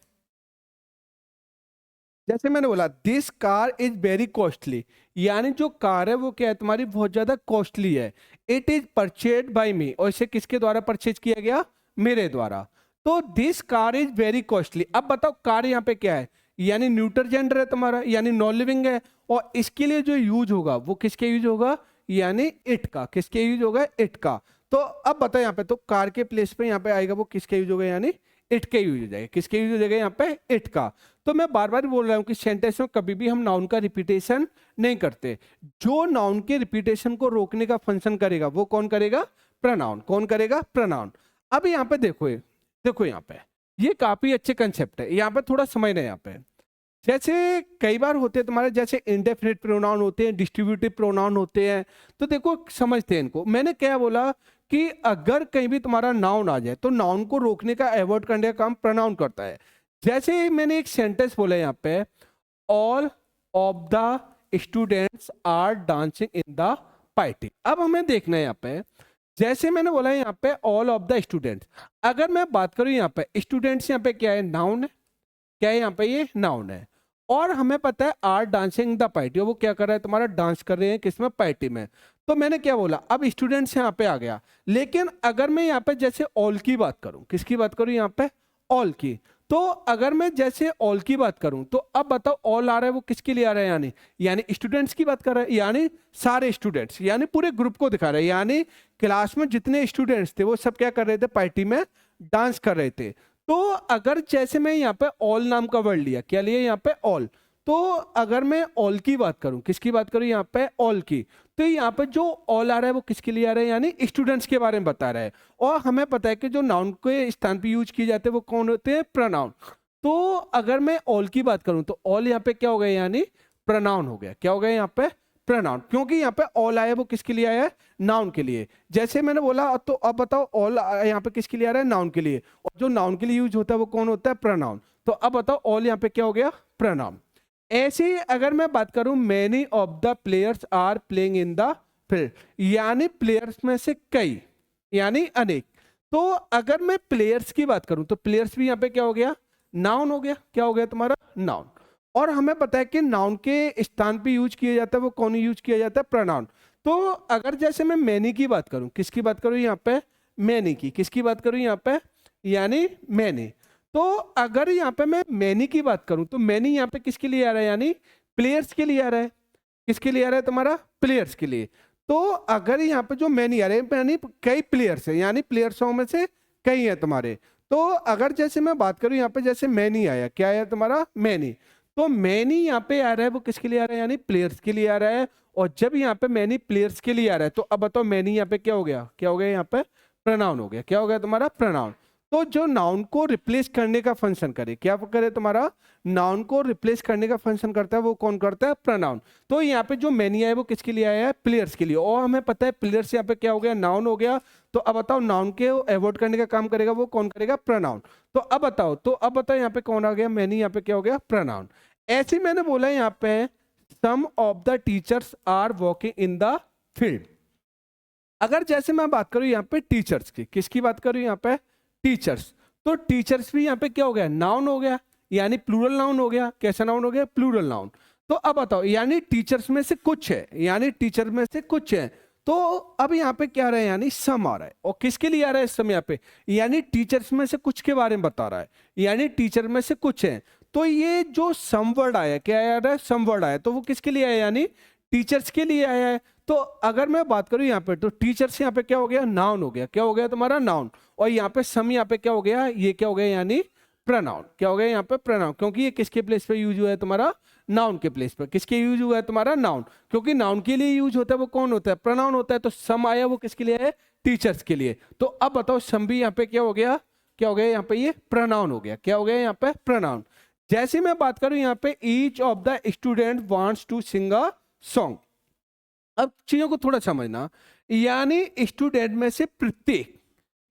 जैसे मैंने बोला this car is very costly, यानी जो कार है वो क्या है तुम्हारी, बहुत ज्यादा कॉस्टली है। इट इज परचेज बाय मी, और इसे किसके द्वारा परचेज किया गया, मेरे द्वारा। तो this car is very costly. अब बताओ कार यहाँ पे क्या है, यानी न्यूटर जेंडर है तुम्हारा, यानी नॉन लिविंग है, और इसके लिए जो यूज होगा वो किसके यूज होगा, यानी इट का, किसके यूज होगा, इट का। तो अब बताओ यहाँ पे, तो कार के प्लेस पे यहाँ पे आएगा वो किसके यूज होगा, यानी इट के यूज हो जाएगा, किसके यूज हो जाएगा यहाँ पे, इट का। तो मैं बार बार बोल रहा हूँ कि सेंटेंस में कभी भी हम नाउन का रिपीटेशन नहीं करते। जो नाउन के रिपीटेशन को रोकने का फंक्शन करेगा वो कौन करेगा, प्रोनाउन। कौन करेगा, प्रोनाउन। अब यहाँ पे देखो, देखो यहाँ पे ये काफी अच्छे कंसेप्ट है, यहाँ पे थोड़ा समझना है। यहाँ पे जैसे कई बार होते हैं तुम्हारे, जैसे इंडेफिनिट प्रोनाउन होते हैं, डिस्ट्रीब्यूटिव प्रोनाउन होते हैं, तो देखो समझते हैं इनको। मैंने क्या बोला कि अगर कहीं भी तुम्हारा नाउन आ जाए तो नाउन को रोकने का, अवॉइड करने का काम प्रोनाउन करता है। जैसे मैंने एक सेंटेंस बोला यहाँ पे, all of the students are dancing in the party. अब हमें देखना है यहाँ पे, जैसे मैंने बोला यहाँ पे ऑल ऑफ द स्टूडेंट्स, अगर मैं बात करूँ यहाँ पे स्टूडेंट्स, यहाँ पे क्या है, नाउन है, क्या है यहाँ पे, ये नाउन है। और हमें पता है आर डांसिंग द पार्टी, वो क्या कर रहा है तुम्हारा, डांस कर रहे हैं किसमें, पार्टी में। तो मैंने क्या बोला, अब स्टूडेंट्स यहाँ पे आ गया। लेकिन अगर मैं यहाँ पे जैसे ऑल की बात करूं, किसकी बात करूं यहाँ पे, ऑल की, तो अगर मैं जैसे ऑल की बात करूं तो अब बताओ ऑल आ रहा है वो किसके लिए आ रहा है, यानी यानी स्टूडेंट्स की बात कर रहा है, यानी सारे स्टूडेंट्स, यानी पूरे ग्रुप को दिखा रहा है। यानी क्लास में जितने स्टूडेंट्स थे वो सब क्या कर रहे थे, पार्टी में डांस कर रहे थे। तो अगर जैसे मैं यहाँ पे ऑल नाम का वर्ड लिया, क्या लिया यहाँ पे, ऑल, तो अगर मैं ऑल की बात करूं, किसकी बात करूं यहाँ पे, ऑल की, तो यहाँ पे जो ऑल आ रहा है वो किसके लिए आ रहा है, यानी स्टूडेंट्स के बारे में बता रहा है। और हमें पता है कि जो नाउन के स्थान पे यूज किए जाते हैं वो कौन होते हैं, प्रोनाउन। तो अगर मैं ऑल की बात करूं तो ऑल यहाँ पे क्या हो गया, यानी प्रोनाउन हो गया, क्या हो गया यहाँ पे, प्रोनाउन, क्योंकि यहाँ पे ऑल आया वो किसके लिए आया है, नाउन के लिए। जैसे मैंने बोला, तो अब बताओ ऑल यहाँ पे किसके लिए आ रहा है, नाउन के लिए, और जो नाउन के लिए यूज होता है वो कौन होता है, प्रोनाउन। तो अब बताओ ऑल यहाँ पे क्या हो गया, प्रोनाउन। ऐसे ही अगर मैं बात करूं, many of the players are playing in the field, यानी प्लेयर्स में से कई, यानी अनेक। तो अगर मैं प्लेयर्स की बात करूं तो प्लेयर्स भी यहाँ पे क्या हो गया, नाउन हो गया, क्या हो गया तुम्हारा, नाउन। और हमें पता है कि नाउन के स्थान पे यूज किया जाता है वो कौन यूज किया जाता है, प्रोनाउन। तो अगर जैसे मैं मैनी की बात करूं, किसकी बात करूं यहाँ पे, मैनी की, किसकी बात करूं यहाँ पे, यानी मैनी। तो अगर यहाँ पे मैं मैनी की बात करूं तो मैनी यहाँ पे किसके लिए आ रहा है, यानी प्लेयर्स के लिए आ रहा है, किसके लिए आ रहा है तुम्हारा, प्लेयर्स के लिए। तो अगर यहाँ पे जो मैनी आ रहे हैं, यानी कई प्लेयर्स है, यानी प्लेयर्सों में से कई है तुम्हारे। तो अगर जैसे मैं बात करूं यहाँ पे, जैसे मैनी आया, क्या आया तुम्हारा, मैनी, तो मैनी यहाँ पे आ रहा है वो किसके लिए आ रहा है, यानी प्लेयर्स के लिए आ रहा है। और जब यहाँ पे मैनी प्लेयर्स के लिए आ रहा है तो अब बताओ मैनी यहाँ पे क्या हो गया, क्या हो गया यहाँ पे, प्रोनाउन हो गया, क्या हो गया तुम्हारा, प्रोनाउन। तो जो नाउन को रिप्लेस करने का फंक्शन करे, क्या करे तुम्हारा, नाउन को रिप्लेस करने का फंक्शन करता है वो कौन करता है, प्रोनाउन। तो यहाँ पे जो मैनी है वो किसके लिए आया है, प्लेयर्स के लिए। और हमें पता है प्लेयर्स यहाँ पे क्या हो गया, नाउन हो गया। तो अब बताओ नाउन के अवॉइड करने का काम करेगा वो कौन करेगा, प्रोनाउन। तो अब बताओ यहाँ पे कौन आ गया, मैनी, यहाँ पे क्या हो गया, प्रोनाउन। ऐसे मैंने बोला यहाँ पे some of the teachers are walking in the field. अगर जैसे मैं बात करूं यहाँ पे टीचर्स की, किसकी बात करूं यहाँ पे, टीचर्स, तो टीचर्स भी यहाँ पे क्या हो गया, नाउन हो गया, यानी प्लूरल नाउन हो गया। कैसा नाउन हो गया, प्लूरल नाउन। तो अब बताओ, यानी टीचर्स में से कुछ है, यानी टीचर में से कुछ है। तो अब यहाँ पे क्या आ रहा है, यानी सम आ रहा है। और किसके लिए आ रहा है इस समय यहाँ पे, यानी टीचर्स में से कुछ के बारे में बता रहा है, यानी टीचर में से कुछ है। तो ये जो सम वर्ड आया, क्या आया है, सम वर्ड आया, तो वो किसके लिए आया, यानी टीचर्स के लिए आया है। तो अगर मैं बात करूं यहाँ पे, तो टीचर्स यहाँ पे क्या हो गया, नाउन हो गया, क्या हो गया तुम्हारा, नाउन। और यहाँ पे सम यहाँ पे क्या हो गया, ये क्या हो गया, यानी प्रनाउन, क्या हो गया यहाँ पे, प्रनाउन, क्योंकि ये किसके प्लेस पे यूज हुआ है तुम्हारा, नाउन के प्लेस पे। किसके यूज हुआ है तुम्हारा, नाउन, क्योंकि नाउन के लिए यूज होता है वो कौन होता है, प्रनाउन होता है। तो सम आया वो किसके लिए है, टीचर्स के लिए। तो अब बताओ सम भी यहाँ पे क्या हो गया, क्या हो गया यहाँ पे, ये प्रनाउन हो गया, क्या हो गया यहाँ पे, प्रनाउन। जैसे मैं बात करूं यहाँ पे, each of the student wants to sing a song. अब चीजों को थोड़ा समझना, यानी स्टूडेंट में से प्रत्येक,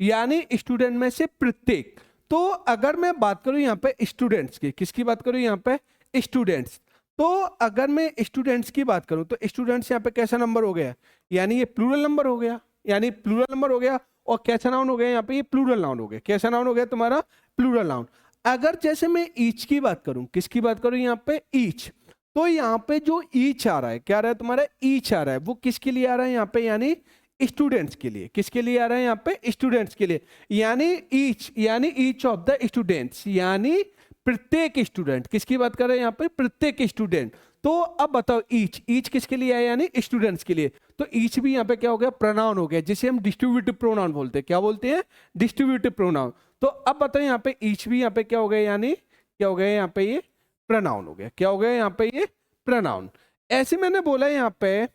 यानी स्टूडेंट में से प्रत्येक। तो अगर मैं बात करूं यहाँ पे स्टूडेंट्स की, किसकी बात करूं यहाँ पे, स्टूडेंट्स। तो अगर मैं स्टूडेंट्स की बात करूं तो स्टूडेंट्स यहाँ पे कैसा नंबर हो गया, यानी ये प्लूरल नंबर हो गया, यानी प्लूरल नंबर हो गया। और कैसा नाउन हो गया यहाँ पे, ये प्लूरल नाउन हो गया, कैसा नाउन हो गया तुम्हारा, प्लूरल नाउन। अगर जैसे मैं ईच की बात करूं, किसकी बात करूं यहाँ पे, ईच। तो यहाँ पे जो ईच आ रहा है, क्या आ रहा है तुम्हारा, ईच आ रहा है, वो किसके लिए आ रहा है यहाँ पे, यानी स्टूडेंट्स के लिए। किसके लिए आ रहा है यहाँ पे, स्टूडेंट्स के लिए। यानी ईच, यानी ईच ऑफ द स्टूडेंट्स, यानी प्रत्येक स्टूडेंट। किसकी बात कर रहे हैं यहाँ पे, प्रत्येक स्टूडेंट। तो अब बताओ ईच, ईच किसके लिए है, यानी स्टूडेंट्स के लिए। तो ईच भी यहाँ पे क्या हो गया, प्रोनाउन हो गया, जिसे हम डिस्ट्रीब्यूटिव प्रोनाउन बोलते हैं। क्या बोलते हैं, डिस्ट्रीब्यूटिव प्रोनाउन। तो अब बताओ यहाँ पे ईच भी यहाँ पे क्या हो गया, यानी क्या हो गया यहाँ पे, ये प्रोनाउन हो गया, क्या हो गया यहाँ पे, ये प्रोनाउन। ऐसे मैंने बोला यहाँ पे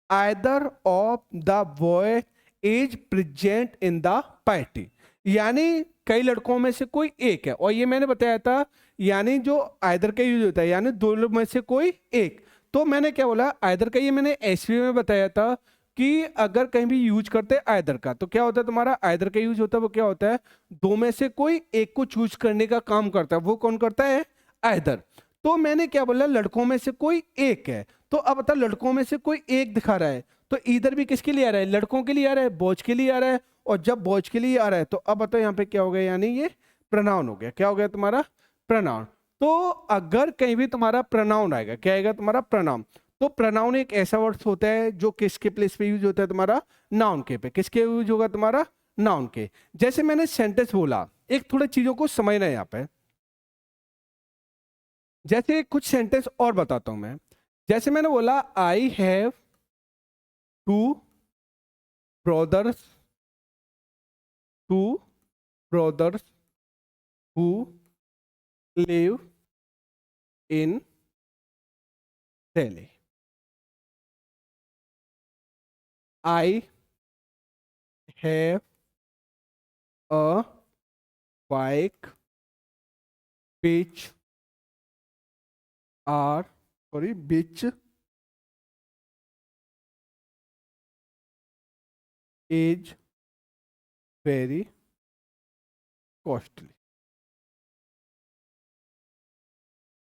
either of the boy is present in the party, यानी कई लड़कों में से कोई एक है। और ये मैंने बताया था, यानी जो आइदर का यूज होता है, यानी दो लोग में से कोई एक। तो मैंने क्या बोला, आइदर का, ये मैंने एसवी में बताया था कि अगर कहीं भी यूज करते हैं आइदर का, तो क्या होता है तुम्हारा, आइदर का यूज होता है वो क्या होता है, दो में से कोई एक को चूज करने का काम करता है, वो कौन करता है, आइदर। तो मैंने क्या बोला, लड़कों में से कोई एक है। तो अब बता, लड़कों में से कोई एक दिखा रहा है, तो इधर भी किसके लिए आ रहा है, लड़कों के लिए आ रहा है, बॉयज के लिए आ रहा है। और जब बॉयज के लिए आ रहा है, तो अब बताओ यहाँ पे क्या हो गया, यानी ये प्रोनाउन हो गया, क्या हो गया तुम्हारा, प्रोनाउन। तो अगर कहीं भी तुम्हारा प्रोनाउन आएगा, क्या आएगा तुम्हारा, प्रोनाउन। तो प्रोनाउन एक ऐसा वर्ड होता है जो किसके प्लेस पे यूज होता है तुम्हारा, नाउन के पे। किसके यूज होगा तुम्हारा, नाउन के। जैसे मैंने सेंटेंस बोला, एक थोड़ा चीजों को समझना है यहाँ पे। जैसे कुछ सेंटेंस और बताता हूं मैं। जैसे मैंने बोला, I have two brothers, two brothers who live in Delhi. I have a bike which are sorry which is very costly।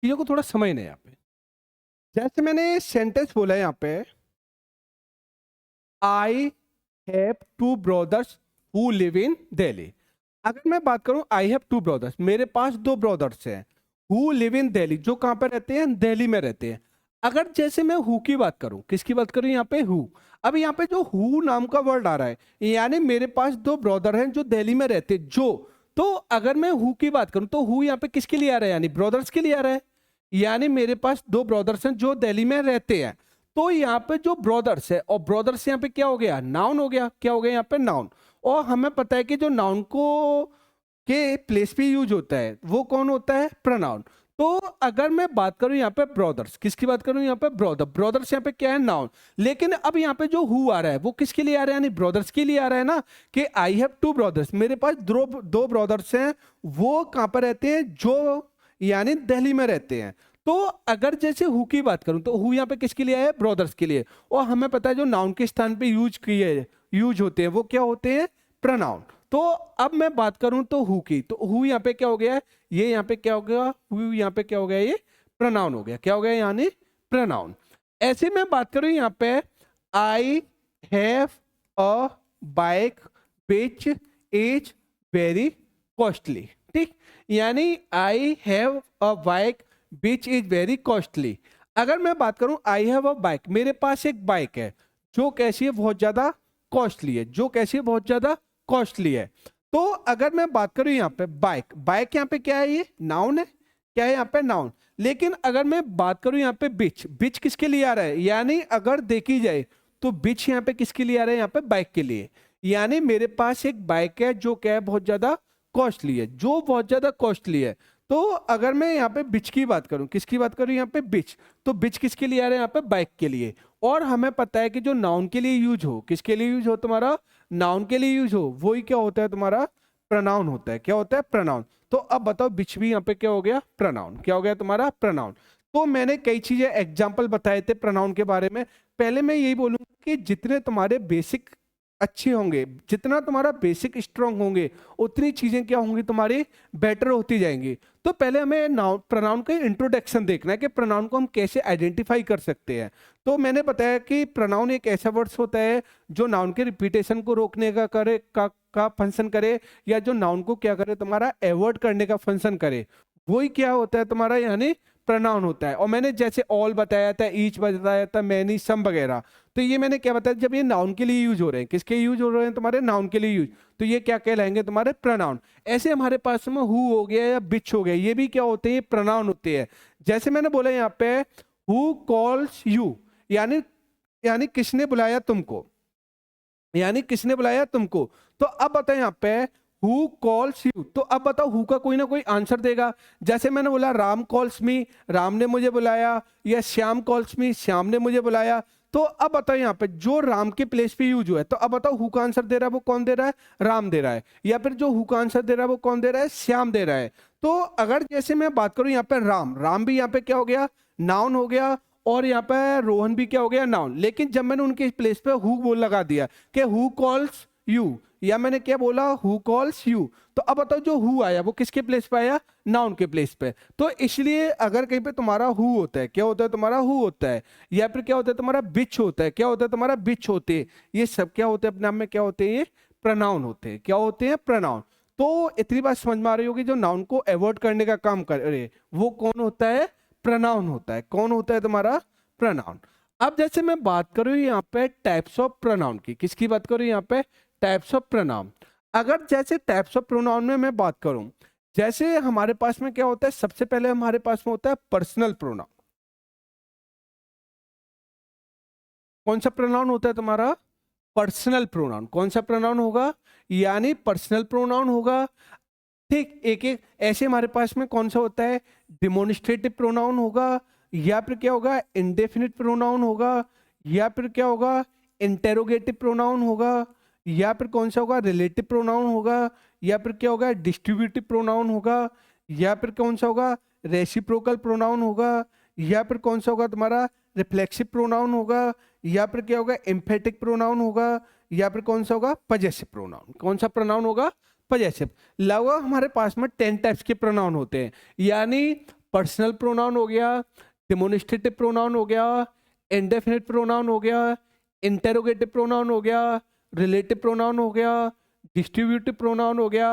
चीजों को थोड़ा समझना है यहाँ पे। जैसे मैंने सेंटेंस बोला है यहाँ पे, I have two brothers who live in Delhi. अगर मैं बात करूं, आई हैव टू ब्रदर्स, मेरे पास दो ब्रदर्स हैं, हु लिव इन दिल्ली, जो कहां पर रहते हैं, दिल्ली में रहते हैं। अगर जैसे मैं हु की बात करूं, किसकी बात करूं यहाँ पे, हु। अब यहाँ पे जो हु नाम का वर्ड आ रहा है, यानी मेरे पास दो ब्रदर हैं जो दिल्ली में रहते हैं, जो। तो अगर मैं हु की बात करूं, तो हु यहाँ पे किसके लिए आ रहा है, यानी ब्रदर्स के लिए आ रहा है। यानी मेरे पास दो ब्रदर्स हैं जो दिल्ली में रहते हैं। तो यहाँ पे जो ब्रदर्स है, और ब्रदर्स यहाँ पे क्या हो गया, नाउन हो गया, क्या हो गया यहाँ पे, नाउन। और हमें पता है कि जो नाउन को के प्लेस पे यूज होता है वो कौन होता है, प्रोनाउन। तो अगर मैं बात करूं यहाँ पे ब्रदर्स, किसकी बात करूं यहाँ पे, ब्रदर। ब्रदर्स यहाँ पे क्या है, नाउन। लेकिन अब यहाँ पे जो हु आ रहा है वो किसके लिए आ रहा है, यानी ब्रदर्स के लिए आ रहा है ना, कि आई हैव टू ब्रदर्स, मेरे पास दो ब्रदर्स हैं, वो कहां पर रहते हैं, जो यानी दिल्ली में रहते हैं। तो अगर जैसे हु की बात करूं, तो हु यहाँ पे किसके लिए है, ब्रदर्स के लिए। और हमें पता है जो नाउन के स्थान पे यूज होते हैं वो क्या होते हैं, प्रोनाउन। तो अब मैं बात करूं तो हु की, तो हु यहाँ पे क्या हो गया, ये यहाँ पे क्या हो गया, हु यहाँ पे क्या हो गया, ये प्रोनाउन हो गया, क्या हो गया, यानी प्रोनाउन। ऐसे मैं बात करूं यहाँ पे, I have a bike which is very costly. ठीक, यानी I have a bike which is very costly. अगर मैं बात करूं, आई हैव अ बाइक, मेरे पास एक बाइक है जो कैसी है, बहुत ज्यादा कॉस्टली है, जो कैसी है, बहुत ज्यादा कॉस्टली है। तो अगर मैं बात करूं यहाँ पे बाइक, बाइक यहाँ पे क्या है, ये नाउन है, क्या है यहाँ पे नाउन। लेकिन अगर मैं बात करूं यहाँ पे बिच, बिच किसके लिए आ रहा है, यानी अगर देखी जाए तो बिच यहाँ पे किसके लिए आ रहा है, यहाँ पे बाइक के लिए। यानी मेरे पास एक बाइक है जो क्या है बहुत ज्यादा कॉस्टली है, जो बहुत ज्यादा कॉस्टली है। तो अगर मैं यहाँ पे बिच की बात करूं, किसकी बात करूं यहाँ पे बिच, तो बिच किसके लिए आ रहा है यहाँ पे बाइक के लिए। और हमें पता है कि जो नाउन के लिए यूज हो, किसके लिए यूज हो तुम्हारा, नाउन के लिए यूज हो, वही क्या होता है तुम्हारा प्रनाउन होता है। क्या होता है, प्रनाउन। तो अब बताओ बिच भी यहाँ पे क्या हो गया, प्रनाउन। क्या हो गया तुम्हारा, प्रनाउन। तो मैंने कई चीजें एग्जाम्पल बताए थे प्रनाउन के बारे में। पहले मैं यही बोलूंगा कि जितने तुम्हारे बेसिक अच्छे होंगे, जितना तुम्हारा बेसिक स्ट्रांग होंगे, उतनी चीजें क्या होंगी तुम्हारी बेटर होती जाएंगी। तो पहले हमें नाउन प्रनाउन का इंट्रोडक्शन देखना है कि प्रनाउन को हम कैसे आइडेंटिफाई कर सकते हैं। तो मैंने बताया कि प्रनाउन एक ऐसा वर्ड्स होता है जो नाउन के रिपीटेशन को रोकने का करे का फंक्शन करे, या जो नाउन को क्या करे तुम्हारा एवर्ट करने का फंक्शन करे, वही क्या होता है तुम्हारा यानी प्रनाउन होता है। और मैंने जैसे ऑल बताया था, ईच बताया था, मैनी, सम वगैरह, तो ये मैंने क्या बताया, जब ये नाउन के लिए यूज हो रहे हैं, किसके यूज हो रहे हैं तुम्हारे, नाउन के लिए यूज, तो ये क्या कहलाएंगे तुम्हारे प्रनाउन। ऐसे हमारे पास में हु हो गया या बिच हो गया, ये भी क्या होते हैं, प्रनाउन होते हैं। जैसे मैंने बोला यहाँ पे हु कॉल्स यू, यानी यानी किसने बुलाया तुमको, यानी किसने बुलाया तुमको। तो अब बताए यहाँ पे हु कॉल्स यू, तो अब बताओ हु का कोई ना कोई आंसर देगा। जैसे मैंने बोला राम कॉल्स मी, राम ने मुझे बुलाया, या श्याम कॉल्स मी, श्याम ने मुझे बुलाया। तो अब बताओ यहाँ पे जो राम के प्लेस पे यूज हुआ है, तो अब बताओ हु का आंसर दे रहा है वो कौन दे रहा है, राम दे रहा है। या फिर जो हु का आंसर दे रहा है वो कौन दे रहा है, श्याम दे रहा है। तो अगर जैसे मैं बात करूं यहाँ पे राम, राम भी यहाँ पे क्या हो गया, नाउन हो गया, और यहाँ पे रोहन भी क्या हो गया, नाउन। लेकिन जब मैंने उनके प्लेस पे हु बोल लगा दिया कि हु कॉल्स यू, या मैंने क्या बोला हु कॉल्स यू, तो अब बताओ जो हु आया वो किसके प्लेस पे आया, नाउन के प्लेस पे। तो इसलिए अगर कहीं पे तुम्हारा हु होता है, क्या होता है तुम्हारा हु होता है, या फिर क्या होता है तुम्हारा बिच होता है, क्या होता है तुम्हारा बिच होते हैं, ये सब क्या होते हैं अपने आप में, क्या होते हैं, ये प्रनाउन होते हैं। क्या होते हैं, प्रनाउन। तो इतनी बात समझ में आ रही होगी, जो नाउन को अवॉइड करने का काम करे वो कौन होता है, प्रनाउन होता है। कौन होता है तुम्हारा, प्रनाउन। अब जैसे मैं बात करूं यहाँ पे टाइप्स ऑफ प्रनाउन की, किसकी बात करूं यहाँ पे, टाइप्स ऑफ प्रनाउन। अगर जैसे टाइप्स ऑफ प्रोनाउन में मैं बात करूं, जैसे हमारे पास में क्या होता है, सबसे पहले हमारे पास में होता है पर्सनल प्रोनाउन। कौन सा प्रोनाउन होता है तुम्हारा, पर्सनल प्रोनाउन। कौन सा प्रोनाउन होगा, यानी पर्सनल प्रोनाउन होगा। ठीक, एक एक ऐसे हमारे पास में कौन सा होता है, डिमोनिस्ट्रेटिव प्रोनाउन होगा, या फिर क्या होगा, इंडेफिनिट प्रोनाउन होगा, या फिर क्या होगा, इंटेरोगेटिव प्रोनाउन होगा, या फिर कौन सा होगा, रिलेटिव प्रोनाउन होगा, या फिर क्या होगा, डिस्ट्रीब्यूटिव प्रोनाउन होगा, या फिर कौन सा होगा, रेसिप्रोकल प्रोनाउन होगा, या फिर कौन सा होगा तुम्हारा रिफ्लेक्सिव प्रोनाउन होगा, या फिर क्या होगा, एम्फेटिक प्रोनाउन होगा, या फिर कौन सा होगा, पजेसिव प्रोनाउन। कौन सा प्रोनाउन होगा, पजेसिव। लगभग हमारे पास में 10 टाइप्स के प्रोनाउन होते हैं, यानी पर्सनल प्रोनाउन हो गया, डेमोनिस्ट्रेटिव प्रोनाउन हो गया, इंडेफिनिट प्रोनाउन हो गया, इंटेरोगेटिव प्रोनाउन हो गया, रिलेटिव प्रोनाउन हो गया, डिस्ट्रीब्यूटिव प्रोनाउन हो गया,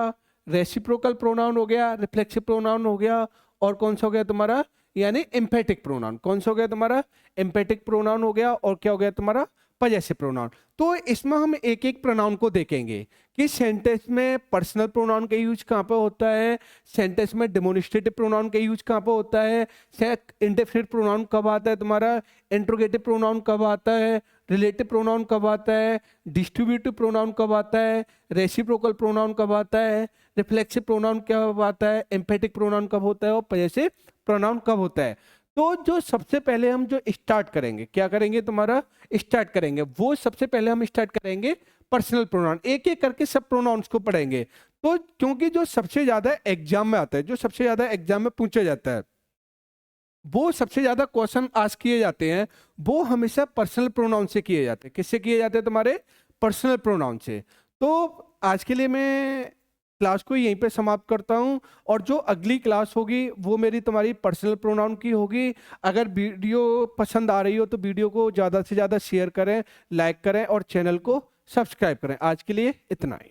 रेसिप्रोकल प्रोनाउन हो गया, रिफ्लेक्सिव प्रोनाउन हो गया, और कौन सा हो गया तुम्हारा, यानी एम्फेटिक प्रोनाउन। कौन सा हो गया तुम्हारा, एम्फेटिक प्रोनाउन हो गया, और क्या हो गया तुम्हारा, पजेसिव प्रोनाउन। तो इसमें हम एक एक प्रोनाउन को देखेंगे कि सेंटेंस में पर्सनल प्रोनाउन का यूज कहाँ पे होता है, सेंटेंस में डेमोनिस्ट्रेटिव प्रोनाउन का यूज कहाँ पे होता है, इंडेफिनिट प्रोनाउन कब आता है तुम्हारा, इंट्रोगेटिव प्रोनाउन कब आता है, रिलेटिव प्रोनाउन कब आता है, डिस्ट्रीब्यूटिव प्रोनाउन कब आता है, रेसिप्रोकल प्रोनाउन कब आता है, रिफ्लेक्सिव प्रोनाउन कब आता है, एम्फेटिक प्रोनाउन कब होता है, और पजेसिव प्रोनाउन कब होता है। तो जो सबसे पहले हम जो स्टार्ट करेंगे, क्या करेंगे तुम्हारा, स्टार्ट करेंगे, वो सबसे पहले हम स्टार्ट करेंगे पर्सनल प्रोनाउन। एक एक करके सब प्रोनाउंस को पढ़ेंगे। तो क्योंकि जो सबसे ज्यादा एग्जाम में आता है, जो सबसे ज्यादा एग्जाम में पूछा जाता है, वो सबसे ज्यादा क्वेश्चन आस्क किए जाते हैं, वो हमेशा पर्सनल प्रोनाउन से किए जाते हैं। किससे किए जाते हैं, तुम्हारे पर्सनल प्रोनाउन से। तो आज के लिए मैं क्लास को यहीं पे समाप्त करता हूं, और जो अगली क्लास होगी वो मेरी तुम्हारी पर्सनल प्रोनाउन की होगी। अगर वीडियो पसंद आ रही हो तो वीडियो को ज़्यादा से ज़्यादा शेयर करें, लाइक करें, और चैनल को सब्सक्राइब करें। आज के लिए इतना ही।